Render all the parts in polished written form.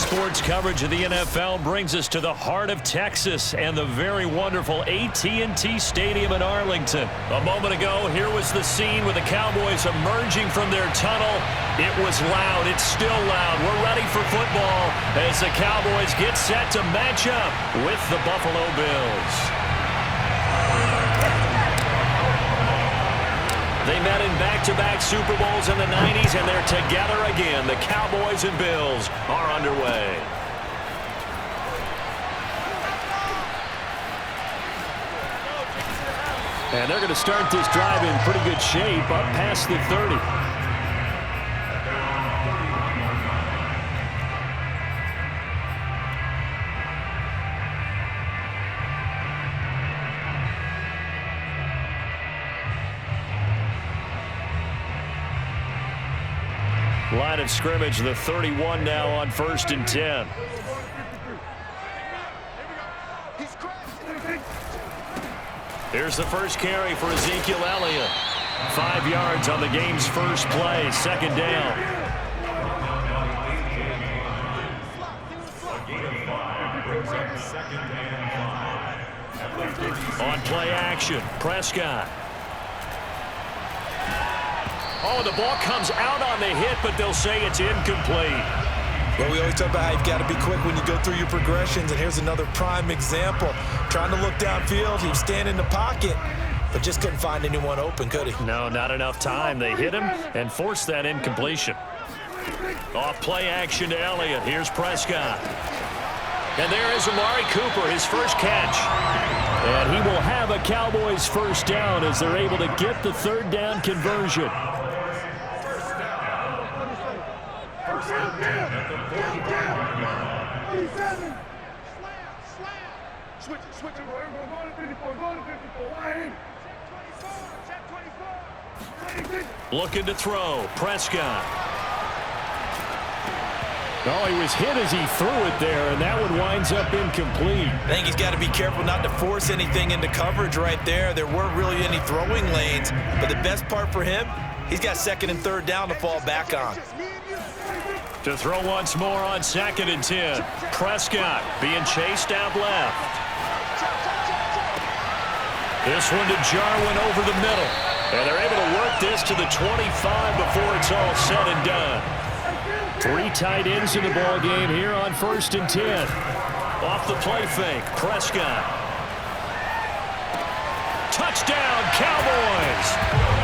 Sports coverage of the NFL brings us to the heart of Texas and the very wonderful AT&T Stadium in Arlington. A moment ago, here was the scene with the Cowboys emerging from their tunnel. It was loud. It's still loud. We're ready for football as the Cowboys get set to match up with the Buffalo Bills. They met in back-to-back Super Bowls in the 90s, and they're together again. The Cowboys and Bills are underway. And they're going to start this drive in pretty good shape, up past the 30. Line of scrimmage, the 31 now on 1st and 10. Here's the first carry for Ezekiel Elliott. 5 yards on the game's first play, second down. On play action, Prescott. Oh, the ball comes out on the hit, but they'll say it's incomplete. Well, we always talk about how you've got to be quick when you go through your progressions, and here's another prime example. Trying to look downfield, he was standing in the pocket, but just couldn't find anyone open, could he? No, not enough time. They hit him and forced that incompletion. Off play action to Elliott. Here's Prescott. And there is Amari Cooper, his first catch. And he will have a Cowboys first down as they're able to get the third down conversion. Looking to throw. Prescott. Oh, he was hit as he threw it there, and that one winds up incomplete. I think he's got to be careful not to force anything into coverage right there. There weren't really any throwing lanes, but the best part for him, he's got second and third down to fall back on. To throw once more on 2nd and 10. Prescott being chased out left. This one to Jarwin over the middle. And they're able to work this to the 25 before it's all said and done. 3 tight ends in the ball game here on 1st and 10. Off the play fake, Prescott. Touchdown, Cowboys!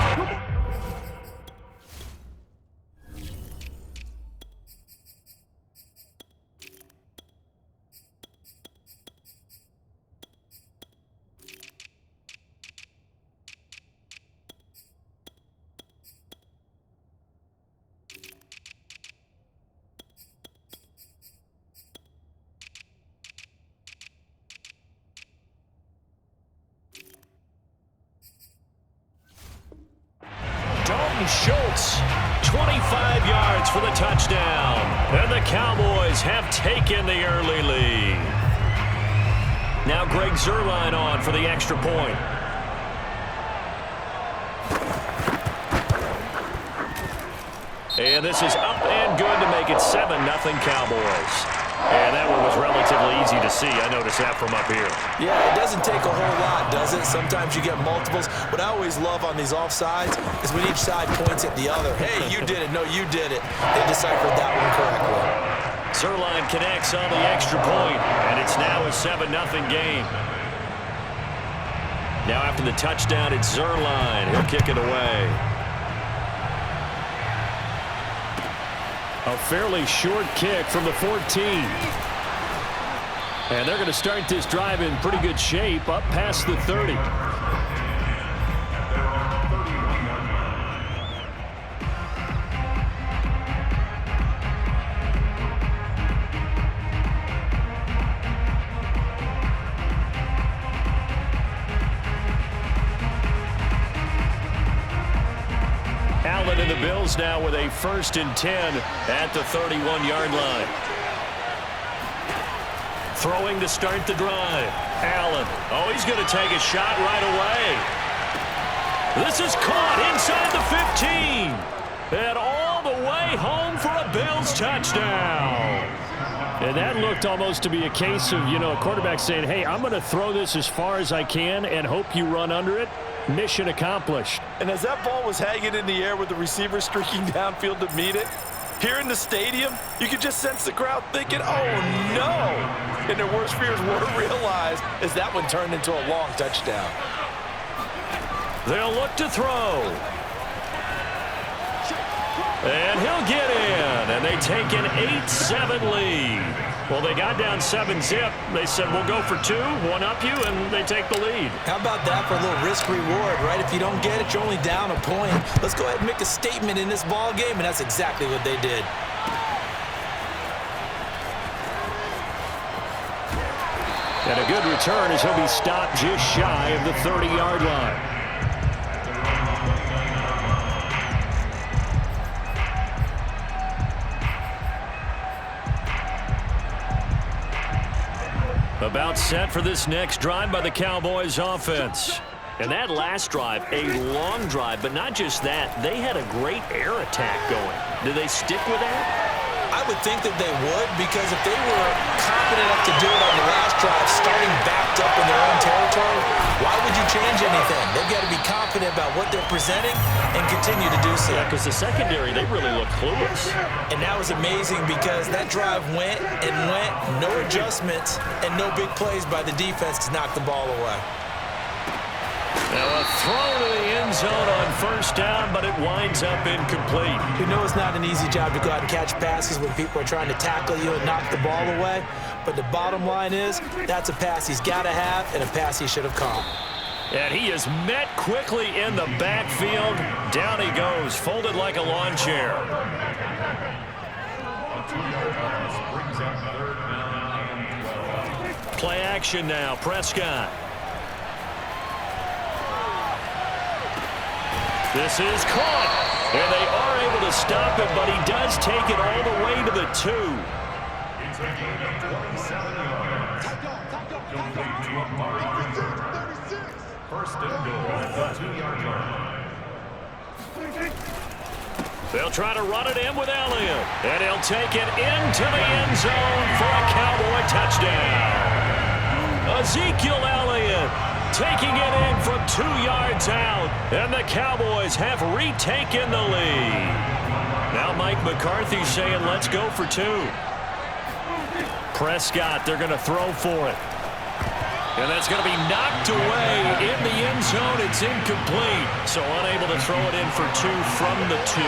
Schultz, 25 yards for the touchdown. And the Cowboys have taken the early lead. Now Greg Zuerlein on for the extra point. And this is up and good to make it 7-0 Cowboys. And that one was relatively easy to see. I noticed that from up here. Yeah, it doesn't take a whole lot, does it? Sometimes you get multiples. What I always love on these offsides is when each side points at the other. Hey, you did it. No, you did it. They deciphered that one correctly. Zuerlein connects on the extra point, and it's now a 7-0 game. Now after the touchdown, it's Zuerlein. He'll kick it away. A fairly short kick from the 14. And they're going to start this drive in pretty good shape, up past the 30. Allen and the Bills now with a 1st and 10 at the 31-yard line. Throwing to start the drive. Allen. Oh, he's going to take a shot right away. This is caught inside the 15. And all the way home for a Bills touchdown. And that looked almost to be a case of, a quarterback saying, hey, I'm going to throw this as far as I can and hope you run under it. Mission accomplished. And as that ball was hanging in the air with the receiver streaking downfield to meet it, here in the stadium, you could just sense the crowd thinking, oh, no. And their worst fears were realized as that one turned into a long touchdown. They'll look to throw. And he'll get in. And they take an 8-7 lead. Well, they got down 7-zip. They said, we'll go for 2, one-up you, and they take the lead. How about that for a little risk-reward, right? If you don't get it, you're only down a point. Let's go ahead and make a statement in this ball game, and that's exactly what they did. And a good return as he'll be stopped just shy of the 30-yard line. About set for this next drive by the Cowboys offense. And that last drive, a long drive, but not just that. They had a great air attack going. Do they stick with that? I would think that they would, because if they were confident enough to do it on the last drive, starting backed up in their own territory, why would you change anything? They've got to be confident about what they're presenting and continue to do so. Yeah, because the secondary, they really look clueless. And that was amazing because that drive went and went, no adjustments, and no big plays by the defense to knock the ball away. Now a throw to the end zone on first down, but it winds up incomplete. You know it's not an easy job to go out and catch passes when people are trying to tackle you and knock the ball away. But the bottom line is, that's a pass he's got to have and a pass he should have caught. And he is met quickly in the backfield. Down he goes, folded like a lawn chair. Play action now, Prescott. This is caught, and they are able to stop him, but he does take it all the way to the 2. First and goal at the 2-yard line. They'll try to run it in with Elliott, and he'll take it into the end zone for a Cowboy touchdown. Ezekiel Elliott taking it in from 2 yards out, and the Cowboys have retaken the lead. Now Mike McCarthy saying, let's go for 2. Prescott, they're going to throw for it. And that's going to be knocked away in the end zone. It's incomplete. So unable to throw it in for 2 from the 2.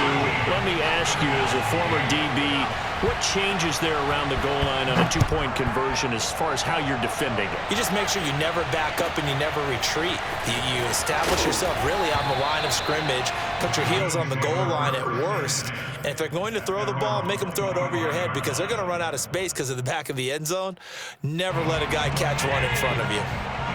Let me ask you, as a former DB, what changes there around the goal line on a 2-point conversion as far as how you're defending it? You just make sure you never back up and you never retreat. You establish yourself really on the line of scrimmage, put your heels on the goal line at worst, and if they're going to throw the ball, make them throw it over your head because they're going to run out of space because of the back of the end zone. Never let a guy catch one in front of you.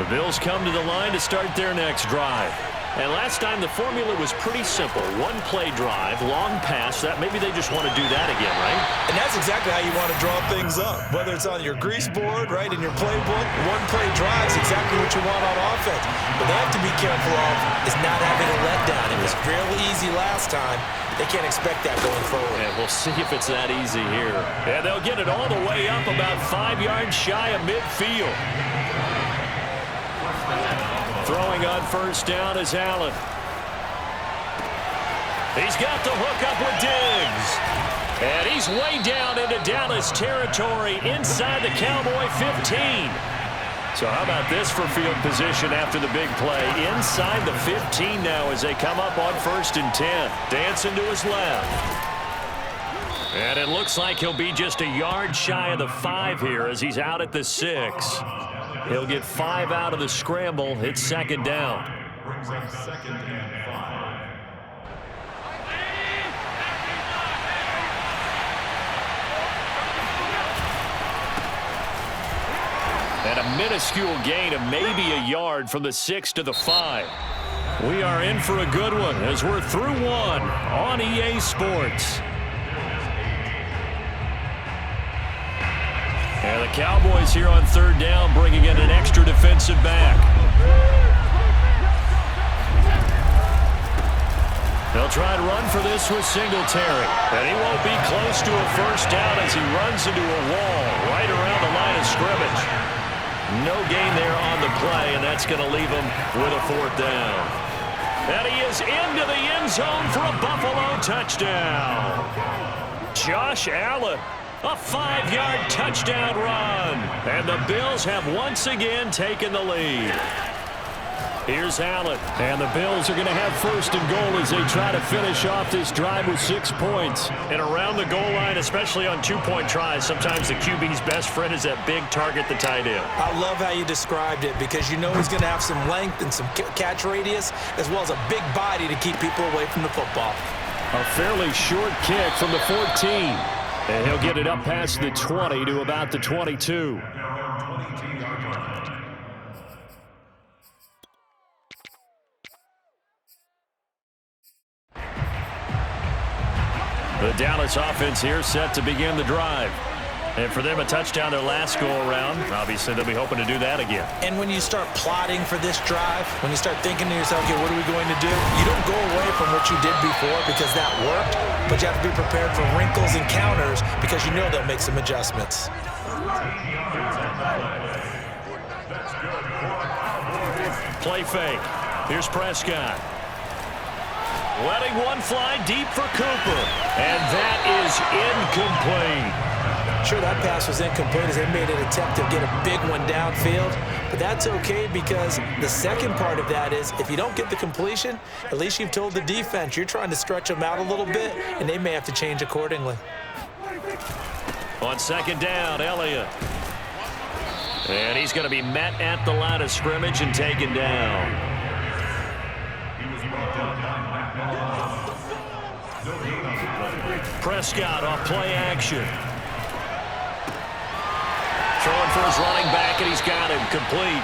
The Bills come to the line to start their next drive. And last time the formula was pretty simple. 1-play drive, long pass. That maybe they just want to do that again, right? And that's exactly how you want to draw things up. Whether it's on your grease board, right, in your playbook, 1-play drive is exactly what you want on offense. What they have to be careful of is not having a letdown. It was fairly easy last time. They can't expect that going forward. And we'll see if it's that easy here. And they'll get it all the way up about 5 yards shy of midfield. Throwing on first down is Allen. He's got the hook up with Diggs. And he's way down into Dallas territory inside the Cowboy 15. So how about this for field position after the big play? Inside the 15 now as they come up on 1st and 10. Dancing to his left. And it looks like he'll be just a yard shy of the 5 here as he's out at the 6. He'll get 5 out of the scramble. It's 2nd down. Brings up 2nd and 5. And a minuscule gain of maybe a yard from the 6 to the 5. We are in for a good one as we're through 1 on EA Sports. And the Cowboys here on 3rd down, bringing in an extra defensive back. They'll try to run for this with Singletary. And he won't be close to a first down as he runs into a wall right around the line of scrimmage. No gain there on the play, and that's going to leave him with a fourth down. And he is into the end zone for a Buffalo touchdown. Josh Allen, a 5-yard touchdown run. And the Bills have once again taken the lead. Here's Allen. And the Bills are going to have first and goal as they try to finish off this drive with 6 points. And around the goal line, especially on two-point tries, sometimes the QB's best friend is that big target, the tight end. I love how you described it because you know he's going to have some length and some catch radius as well as a big body to keep people away from the football. A fairly short kick from the 14. And he'll get it up past the 20 to about the 22. The Dallas offense here set to begin the drive. And for them, a touchdown their last go-around. Obviously, they'll be hoping to do that again. And when you start plotting for this drive, when you start thinking to yourself, okay, what are we going to do? You don't go away from what you did before because that worked, but you have to be prepared for wrinkles and counters because you know they'll make some adjustments. Play fake. Here's Prescott. Letting one fly deep for Cooper. And that is incomplete. Sure, that pass was incomplete as they made an attempt to get a big one downfield. But that's okay because the second part of that is if you don't get the completion, at least you've told the defense you're trying to stretch them out a little bit, and they may have to change accordingly. On second down, Elliott. And he's going to be met at the line of scrimmage and taken down. Prescott off play action. Throwing for his running back, and he's got him complete.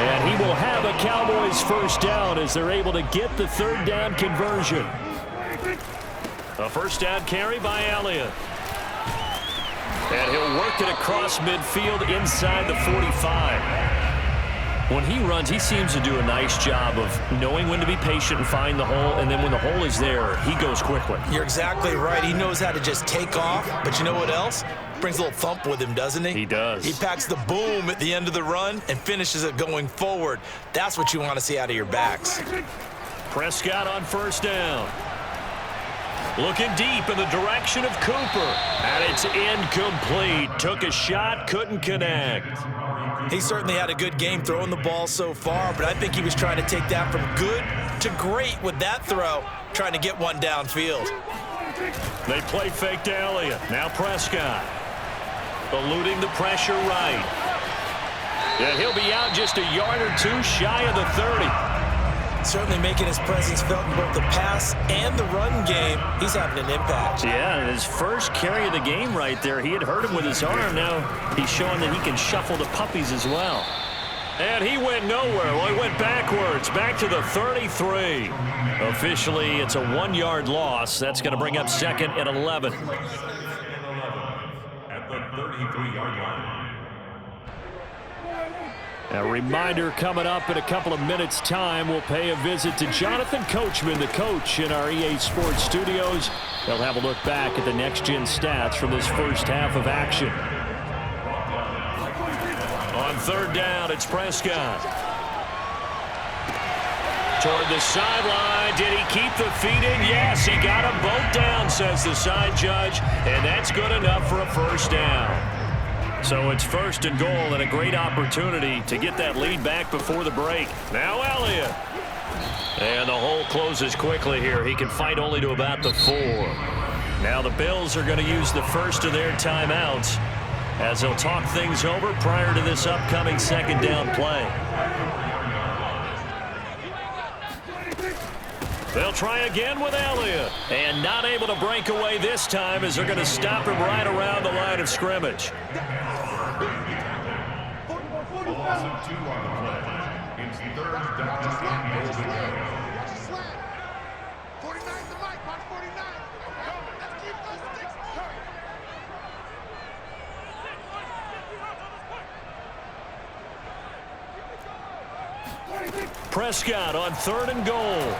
And he will have a Cowboys first down as they're able to get the third down conversion. A first down carry by Elliott. And he'll work it across midfield inside the 45. When he runs, he seems to do a nice job of knowing when to be patient and find the hole, and then when the hole is there, he goes quickly. You're exactly right. He knows how to just take off, but you know what else? Brings a little thump with him, doesn't he? He does. He packs the boom at the end of the run and finishes it going forward. That's what you want to see out of your backs. Prescott on first down. Looking deep in the direction of Cooper. And it's incomplete. Took a shot, couldn't connect. He certainly had a good game throwing the ball so far, but I think he was trying to take that from good to great with that throw, trying to get one downfield. They play fake to Elliott. Now Prescott. Eluding the pressure right. And he'll be out just a yard or two shy of the 30. Certainly making his presence felt in both the pass and the run game. He's having an impact. Yeah, and his first carry of the game right there, he had hurt him with his arm. Now he's showing that he can shuffle the puppies as well. And he went nowhere. Well, he went backwards, back to the 33. Officially, it's a 1-yard loss. That's going to bring up second and 11. At the 33-yard line. A reminder coming up in a couple of minutes' time. We'll pay a visit to Jonathan Coachman, the coach in our EA Sports studios. They'll have a look back at the next-gen stats from this first half of action. On third down, it's Prescott. Toward the sideline. Did he keep the feet in? Yes, he got them both down, says the side judge. And that's good enough for a first down. So it's first and goal and a great opportunity to get that lead back before the break. Now Elliott. And the hole closes quickly here. He can fight only to about the 4. Now the Bills are going to use the first of their timeouts as they'll talk things over prior to this upcoming second down play. They'll try again with Elliott. And not able to break away this time as they're going to stop him right around the line of scrimmage. A loss of 2 on the play. It's third down and goal to go. Prescott on third and goal.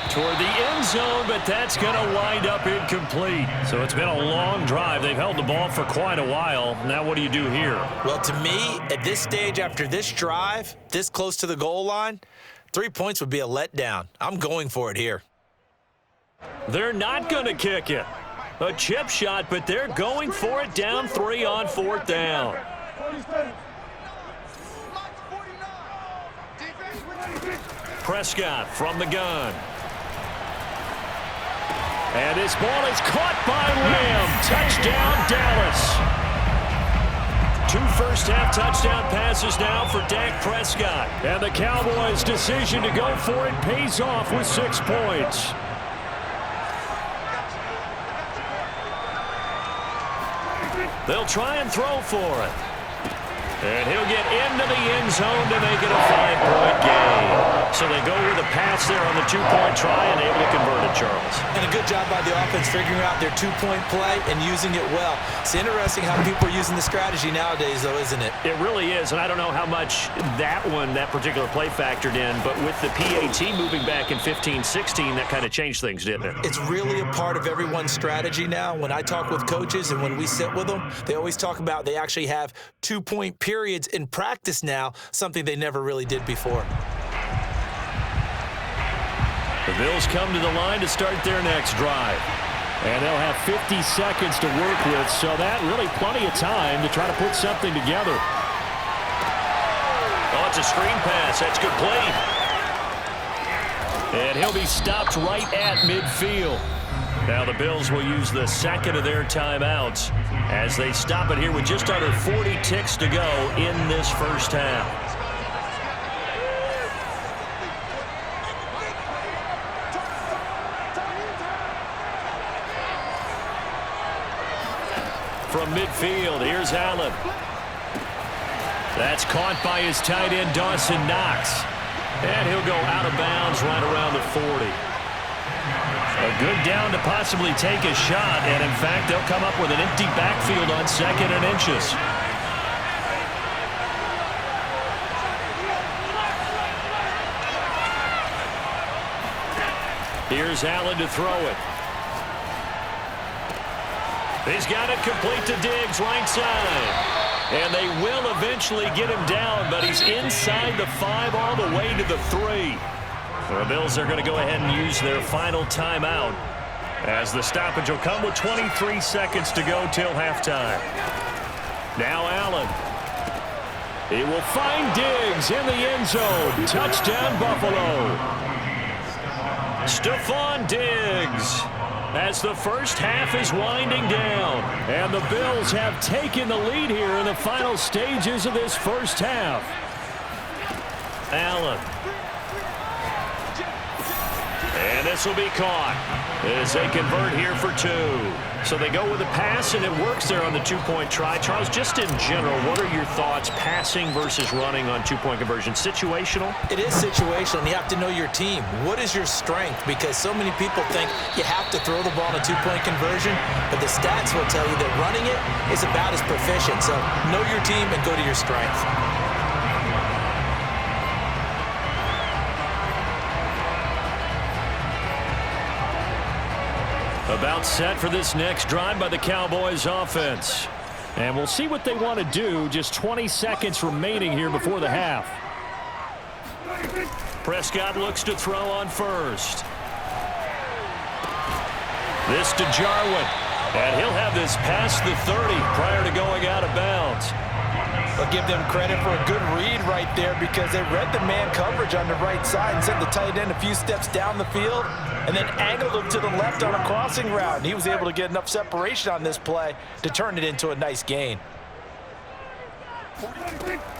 Toward the end zone, but that's going to wind up incomplete. So it's been a long drive. They've held the ball for quite a while. Now what do you do here? Well, to me, at this stage, after this drive, this close to the goal line, 3 points would be a letdown. I'm going for it here. They're not going to kick it. A chip shot, but they're going for it down 3 on 4th down. Prescott from the gun. And his ball is caught by Lamb. Touchdown, Dallas. 2 first-half touchdown passes now for Dak Prescott. And the Cowboys' decision to go for it pays off with 6 points. They'll try and throw for it. And he'll get into the end zone to make it a 5-point game. So they go with a pass there on the 2-point try and able to convert it, Charles. And a good job by the offense figuring out their 2-point play and using it well. It's interesting how people are using the strategy nowadays, though, isn't it? It really is, and I don't know how much that particular play factored in, but with the PAT moving back in 15-16, that kind of changed things, didn't it? It's really a part of everyone's strategy now. When I talk with coaches and when we sit with them, they always talk about they actually have 2-point periods in practice now, something they never really did before. The Bills come to the line to start their next drive. And they'll have 50 seconds to work with, so that really plenty of time to try to put something together. Oh, it's a screen pass. That's good play. And he'll be stopped right at midfield. Now the Bills will use the second of their timeouts as they stop it here with just under 40 ticks to go in this first half. From midfield, here's Allen. That's caught by his tight end, Dawson Knox. And he'll go out of bounds right around the 40. A good down to possibly take a shot, and in fact, they'll come up with an empty backfield on 2nd and inches. Here's Allen to throw it. He's got it complete to Diggs, right side. And they will eventually get him down, but he's inside the 5 all the way to the 3. The Bills are going to go ahead and use their final timeout as the stoppage will come with 23 seconds to go till halftime. Now Allen. He will find Diggs in the end zone. Touchdown, Buffalo. Stephon Diggs. As the first half is winding down. And the Bills have taken the lead here in the final stages of this first half. Allen. And this will be caught as they convert here for 2. So they go with a pass, and it works there on the 2-point try. Charles, just in general, what are your thoughts passing versus running on 2-point conversion? Situational? It is situational, and you have to know your team. What is your strength? Because so many people think you have to throw the ball in a 2-point conversion, but the stats will tell you that running it is about as proficient. So know your team and go to your strength. About set for this next drive by the Cowboys offense. And we'll see what they want to do. Just 20 seconds remaining here before the half. Prescott looks to throw on first. This to Jarwin. And he'll have this past the 30 prior to going out of bounds. I'll give them credit for a good read right there because they read the man coverage on the right side and sent the tight end a few steps down the field and then angled him to the left on a crossing route. And he was able to get enough separation on this play to turn it into a nice gain.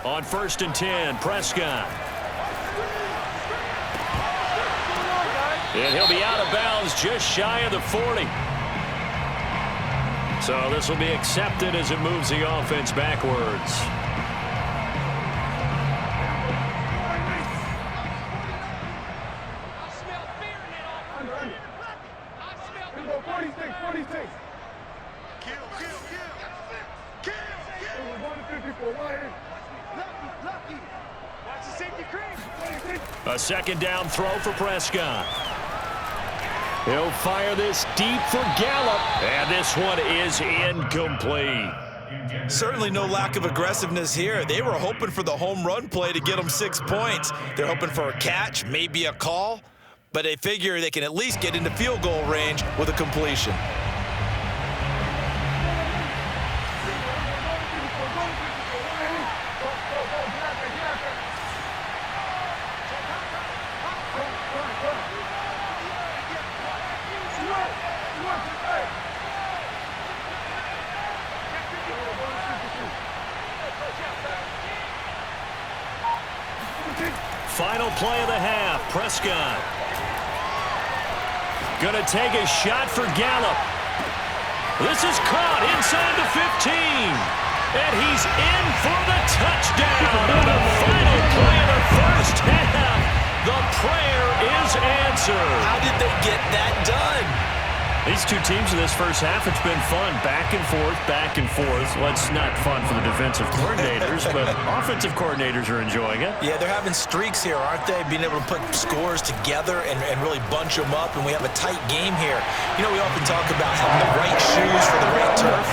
On 1st and 10, Prescott. And he'll be out of bounds just shy of the 40. So this will be accepted as it moves the offense backwards. A 2nd down throw for Prescott. He'll fire this deep for Gallup. And this one is incomplete. Certainly no lack of aggressiveness here. They were hoping for the home run play to get them 6 points. They're hoping for a catch, maybe a call, but they figure they can at least get into field goal range with a completion. Final play of the half. Prescott. Gonna take a shot for Gallup. This is caught inside the 15. And he's in for the touchdown on the final play of the first half. The prayer is answered. How did they get that done? These two teams in this first half, it's been fun. Back and forth, back and forth. Well, it's not fun for the defensive coordinators, but offensive coordinators are enjoying it. Yeah, they're having streaks here, aren't they? Being able to put scores together and really bunch them up, and we have a tight game here. You know, we often talk about having the right shoes for the right turf.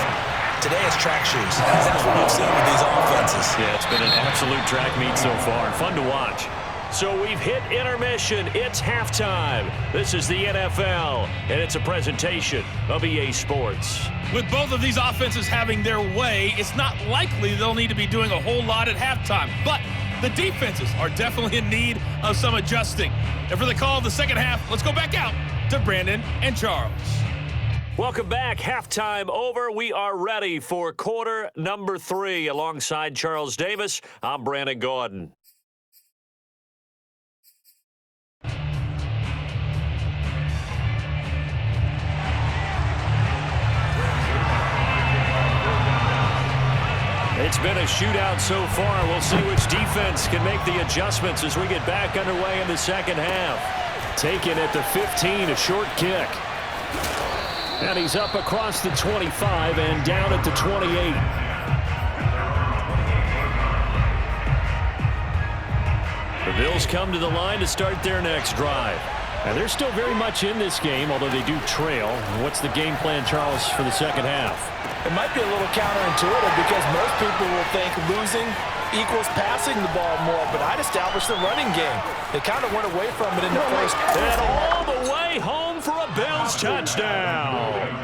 Today it's track shoes. That's what we've seen with these offenses. Yeah, it's been an absolute track meet so far. Fun to watch. So we've hit intermission. It's halftime. This is the NFL, and it's a presentation of EA Sports. With both of these offenses having their way, it's not likely they'll need to be doing a whole lot at halftime. But the defenses are definitely in need of some adjusting. And for the call of the second half, let's go back out to Brandon and Charles. Welcome back. Halftime over. We are ready for quarter number 3. Alongside Charles Davis, I'm Brandon Gordon. It's been a shootout so far. We'll see which defense can make the adjustments as we get back underway in the second half. Taken at the 15, a short kick. And he's up across the 25 and down at the 28. The Bills come to the line to start their next drive. And they're still very much in this game, although they do trail. What's the game plan, Charles, for the second half? It might be a little counterintuitive because most people will think losing equals passing the ball more, but I'd establish the running game. They kind of went away from it in the first. And all the way home for a Bills touchdown.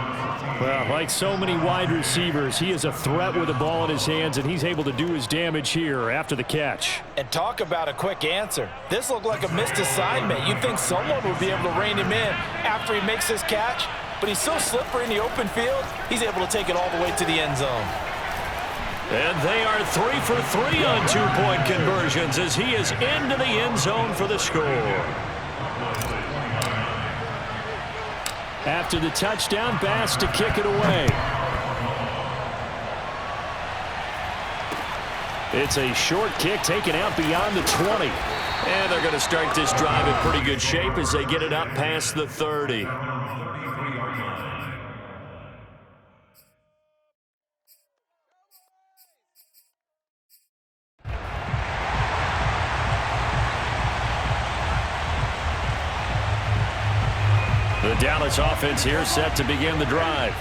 Well, like so many wide receivers, he is a threat with the ball in his hands, and he's able to do his damage here after the catch. And talk about a quick answer. This looked like a missed assignment. You'd think someone would be able to rein him in after he makes his catch, but he's so slippery in the open field, he's able to take it all the way to the end zone. And they are 3 for 3 on two-point conversions as he is into the end zone for the score. After the touchdown, Bass to kick it away. It's a short kick taken out beyond the 20. And they're going to start this drive in pretty good shape as they get it up past the 30. The Dallas offense here set to begin the drive.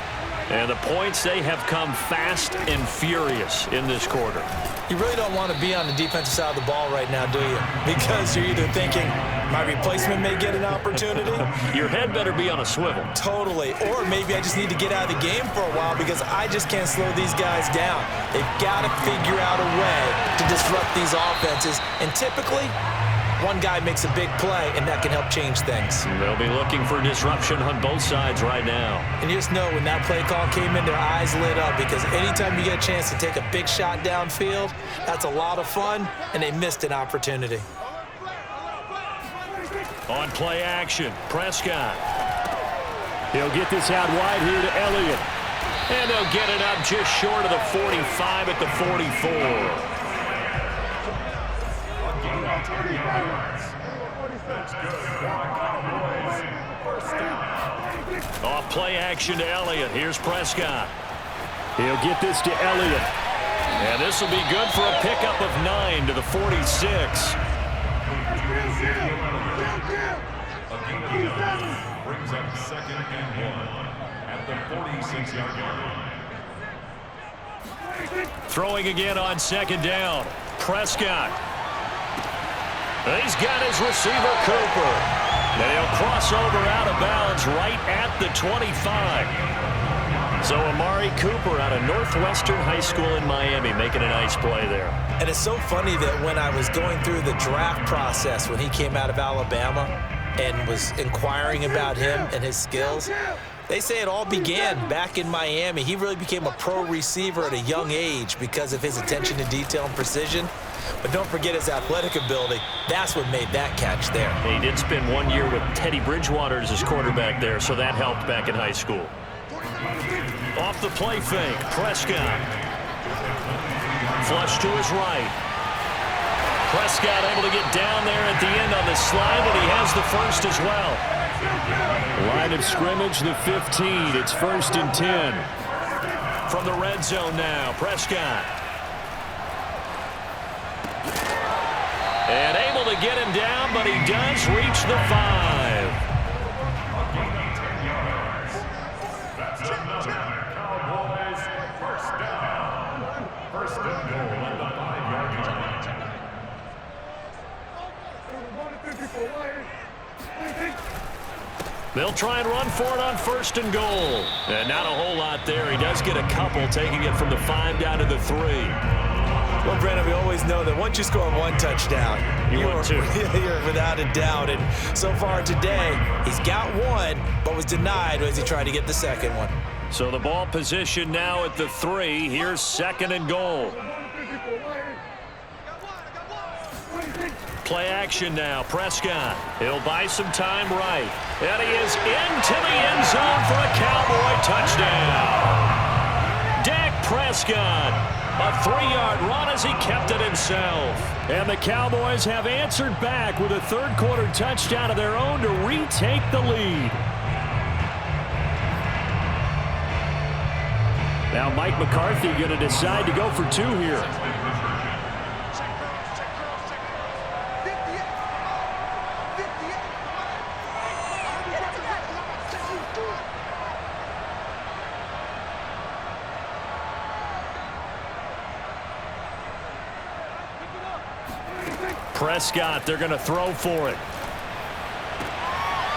And the points, they have come fast and furious in this quarter. You really don't want to be on the defensive side of the ball right now, do you? Because you're either thinking, my replacement may get an opportunity. Your head better be on a swivel. Totally. Or maybe I just need to get out of the game for a while because I just can't slow these guys down. They've got to figure out a way to disrupt these offenses. And typically, one guy makes a big play, and that can help change things. They'll be looking for disruption on both sides right now. And you just know when that play call came in, their eyes lit up because anytime you get a chance to take a big shot downfield, that's a lot of fun, and they missed an opportunity. On play action, Prescott. He'll get this out wide here to Elliott. And they'll get it up just short of the 45 at the 44. Off play action to Elliott. Here's Prescott. He'll get this to Elliott. And this will be good for a pickup of 9 to the 46. A gain of 9 brings up 2nd and 1 at the 46-yard line. Throwing again on 2nd down. Prescott. He's got his receiver, Cooper. And he'll cross over out of bounds right at the 25. So Amari Cooper out of Northwestern High School in Miami making a nice play there. And it's so funny that when I was going through the draft process when he came out of Alabama and was inquiring about him and his skills, they say it all began back in Miami. He really became a pro receiver at a young age because of his attention to detail and precision. But don't forget his athletic ability. That's what made that catch there. He did spend 1 year with Teddy Bridgewater as his quarterback there, so that helped back in high school. Off the play fake, Prescott. Flush to his right. Prescott able to get down there at the end on the slide, and he has the first as well. Line of scrimmage, the 15. It's 1st and 10. From the red zone now, Prescott. And able to get him down, but he does reach the 5. That's another Cowboys first down. 1st and goal at the 5-yard line. They'll try and run for it on 1st and goal. And not a whole lot there. He does get a couple, taking it from the 5 down to the 3. Well, Brandon, we always know that once you score 1 touchdown, you're without a doubt. And so far today, he's got 1, but was denied as he tried to get the 2nd one. So the ball position now at the 3. Here's 2nd and goal. Play action now. Prescott. He'll buy some time right. And he is into the end zone for a Cowboy touchdown. Dak Prescott. A 3-yard run as he kept it himself. And the Cowboys have answered back with a third-quarter touchdown of their own to retake the lead. Now Mike McCarthy going to decide to go for 2 here. Prescott, they're going to throw for it.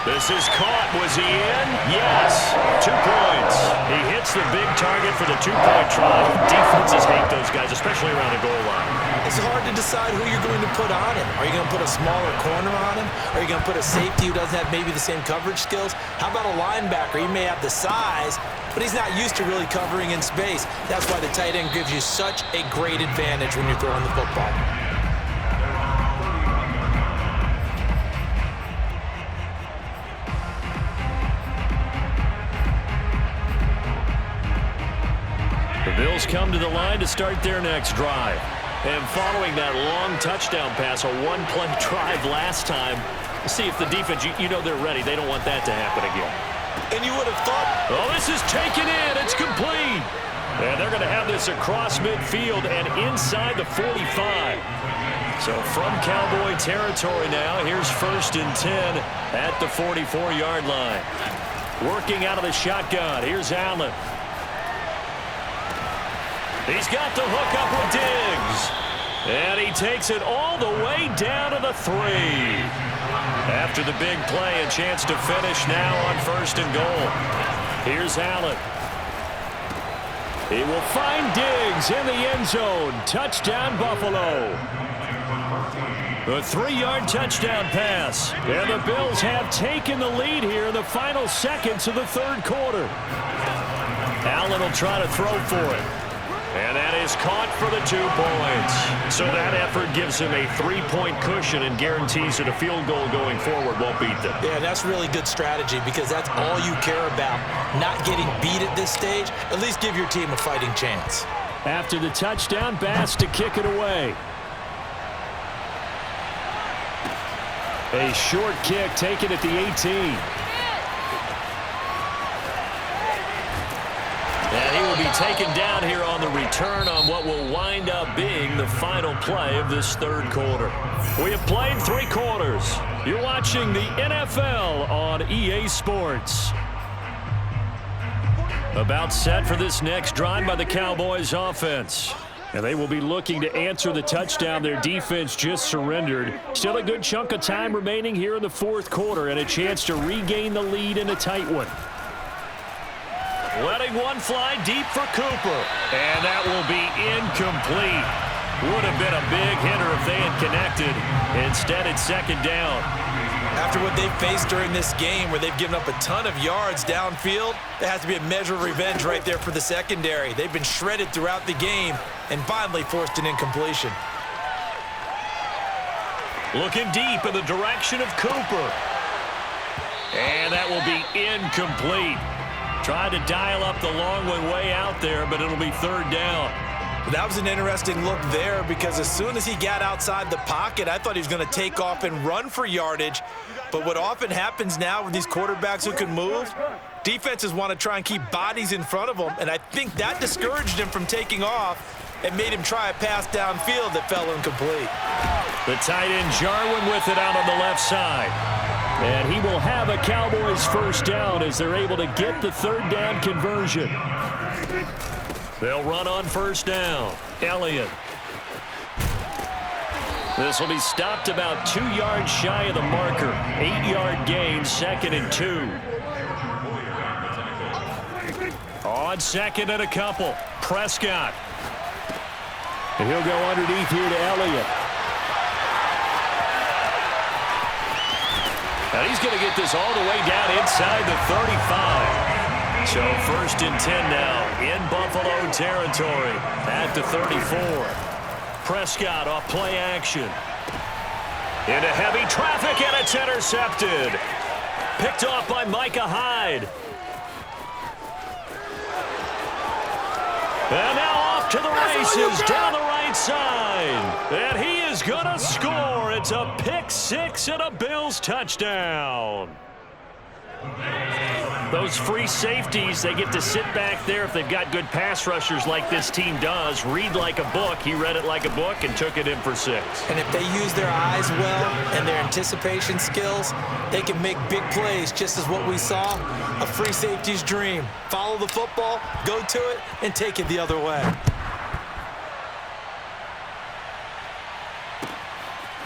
This is caught. Was he in? Yes. 2 points. He hits the big target for the 2-point try. Defenses hate those guys, especially around the goal line. It's hard to decide who you're going to put on him. Are you going to put a smaller corner on him? Are you going to put a safety who doesn't have maybe the same coverage skills? How about a linebacker? He may have the size, but he's not used to really covering in space. That's why the tight end gives you such a great advantage when you're throwing the football. The Bills come to the line to start their next drive. And following that long touchdown pass, a 1-play drive last time, see if the defense, you know they're ready. They don't want that to happen again. And you would have thought... Oh, this is taken in. It's complete. And they're going to have this across midfield and inside the 45. So from Cowboy territory now, here's 1st and 10 at the 44-yard line. Working out of the shotgun. Here's Allen. He's got the hook up with Diggs. And he takes it all the way down to the 3. After the big play, a chance to finish now on 1st and goal. Here's Allen. He will find Diggs in the end zone. Touchdown, Buffalo. A 3-yard touchdown pass. And the Bills have taken the lead here in the final seconds of the third quarter. Allen will try to throw for it. And that is caught for the 2 points. So that effort gives him a 3-point cushion and guarantees that a field goal going forward won't beat them. Yeah, that's really good strategy because that's all you care about. Not getting beat at this stage. At least give your team a fighting chance. After the touchdown, Bass to kick it away. A short kick taken at the 18. And he will be taken down here on the return on what will wind up being the the final play of this third quarter. We have played 3 quarters. You're watching the NFL on EA Sports. About set for this next drive by the Cowboys offense. And they will be looking to answer the touchdown their defense just surrendered. Still a good chunk of time remaining here in the fourth quarter and a chance to regain the lead in a tight one. Letting one fly deep for Cooper. And that will be incomplete. Would have been a big hitter if they had connected. Instead, it's second down. After what they've faced during this game where they've given up a ton of yards downfield, there has to be a measure of revenge right there for the secondary. They've been shredded throughout the game and finally forced an incompletion. Looking deep in the direction of Cooper. And that will be incomplete. Tried to dial up the long one way out there, but it'll be third down. That was an interesting look there because as soon as he got outside the pocket, I thought he was going to take off and run for yardage. But what often happens now with these quarterbacks who can move, defenses want to try and keep bodies in front of them, and I think that discouraged him from taking off and made him try a pass downfield that fell incomplete. The tight end Jarwin with it out on the left side. And he will have a Cowboys first down as they're able to get the third down conversion. They'll run on first down. Elliott. This will be stopped about 2 yards shy of the marker. 8-yard gain, 2nd and 2. On 2nd and a couple. Prescott. And he'll go underneath here to Elliott. And he's going to get this all the way down inside the 35. So 1st and 10 now in Buffalo territory at the 34. Prescott off play action. Into heavy traffic, and it's intercepted. Picked off by Micah Hyde. And now off to the races down the right side. And he is going to score. It's a pick 6 and a Bills touchdown. Those free safeties, they get to sit back there if they've got good pass rushers like this team does. Read like a book. He read it like a book and took it in for 6. And if they use their eyes well and their anticipation skills, they can make big plays, just as what we saw, a free safety's dream. Follow the football, go to it, and take it the other way.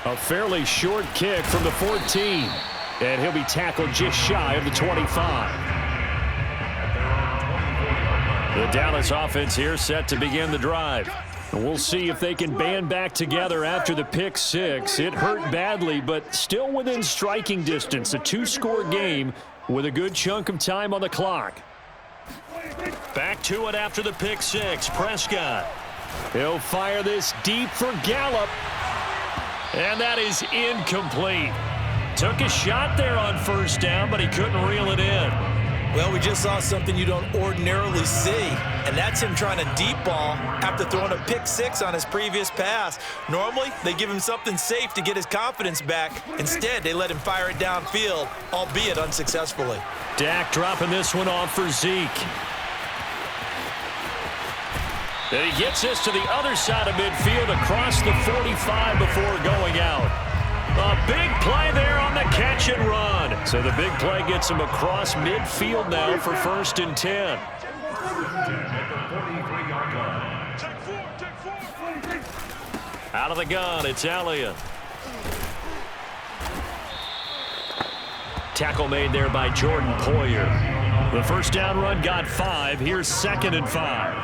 A fairly short kick from the 14. And he'll be tackled just shy of the 25. The Dallas offense here set to begin the drive. And we'll see if they can band back together after the pick 6. It hurt badly, but still within striking distance. A 2-score game with a good chunk of time on the clock. Back to it after the pick 6. Prescott. He'll fire this deep for Gallup. And that is incomplete. Took a shot there on first down, but he couldn't reel it in. Well, we just saw something you don't ordinarily see, and that's him trying to deep ball after throwing a pick 6 on his previous pass. Normally, they give him something safe to get his confidence back. Instead, they let him fire it downfield, albeit unsuccessfully. Dak dropping this one off for Zeke. And he gets this to the other side of midfield across the 45 before going out. A big play there on the catch and run. So the big play gets him across midfield now for 1st and 10. Out of the gun, it's Elliott. Tackle made there by Jordan Poyer. The first down run got 5. Here's 2nd and 5.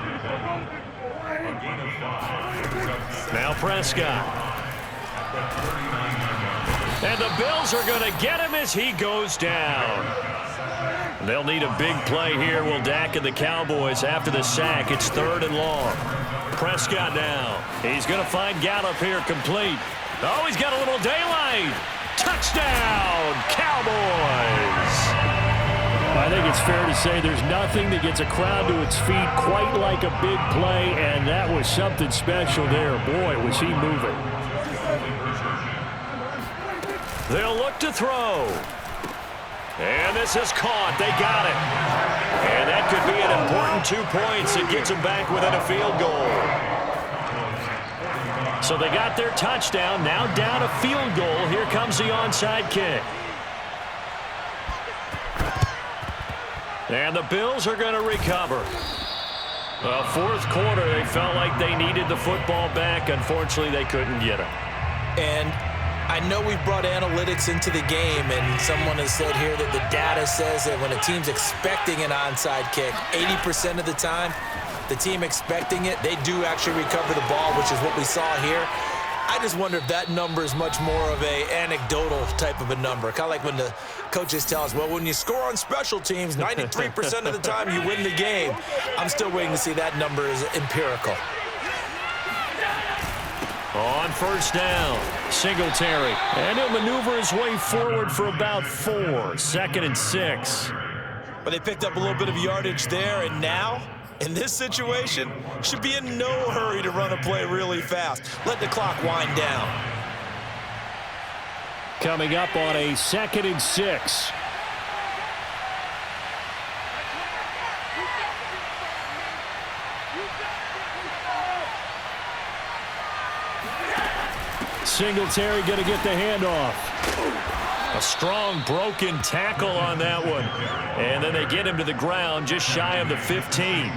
Now Prescott. And the Bills are going to get him as he goes down. They'll need a big play here, will Dak and the Cowboys after the sack. It's 3rd and long. Prescott now. He's going to find Gallup here complete. Oh, he's got a little daylight. Touchdown, Cowboys. I think it's fair to say there's nothing that gets a crowd to its feet quite like a big play, and that was something special there. Boy, was he moving. They'll look to throw. And this is caught. They got it. And that could be an important 2 points. It gets them back within a field goal. So they got their touchdown. Now down a field goal. Here comes the onside kick. And the Bills are going to recover. Well, fourth quarter, they felt like they needed the football back. Unfortunately, they couldn't get it. And I know we've brought analytics into the game, and someone has said here that the data says that when a team's expecting an onside kick, 80% of the time, the team expecting it, they do actually recover the ball, which is what we saw here. I just wonder if that number is much more of a anecdotal type of a number. Kind of like when the coaches tell us, well, when you score on special teams, 93% of the time you win the game. I'm still waiting to see that number is empirical. On first down, Singletary. And he'll maneuver his way forward for about 4. 2nd and 6. But they picked up a little bit of yardage there, and now, in this situation, should be in no hurry to run a play really fast. Let the clock wind down. Coming up on a 2nd and 6. Singletary going to get the handoff. A strong broken tackle on that one. And then they get him to the ground just shy of the 15.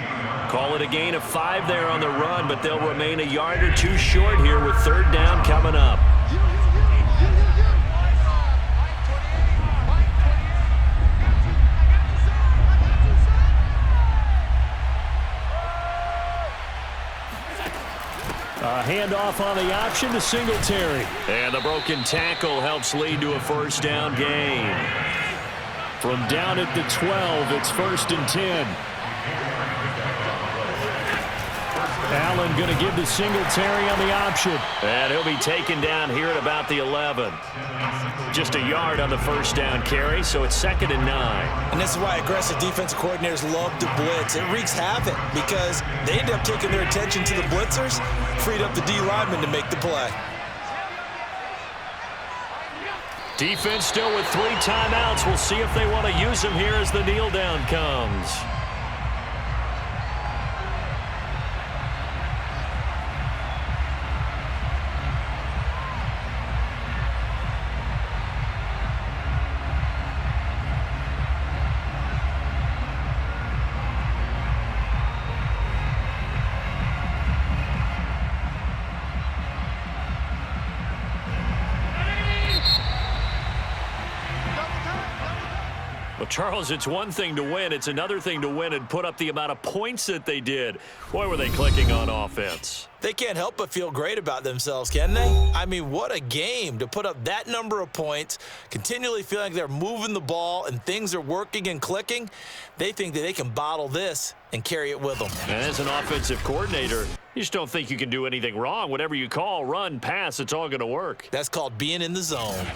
Call it a gain of 5 there on the run, but they'll remain a yard or 2 short here with 3rd down coming up. A handoff on the option to Singletary. And the broken tackle helps lead to a 1st down gain. From down at the 12, it's 1st and 10. Allen going to give to Singletary on the option. And he'll be taken down here at about the 11. Just a yard on the 1st down carry, so it's 2nd and 9. And this is why aggressive defensive coordinators love to blitz. It wreaks havoc because they end up taking their attention to the blitzers, freed up the D lineman to make the play. Defense still with 3 timeouts. We'll see if they want to use them here as the kneel down comes. Charles, it's one thing to win. It's another thing to win and put up the amount of points that they did. Boy, were they clicking on offense. They can't help but feel great about themselves, can they? I mean, what a game to put up that number of points, continually feeling like they're moving the ball and things are working and clicking. They think that they can bottle this and carry it with them. And as an offensive coordinator, you just don't think you can do anything wrong. Whatever you call, run, pass, it's all going to work. That's called being in the zone.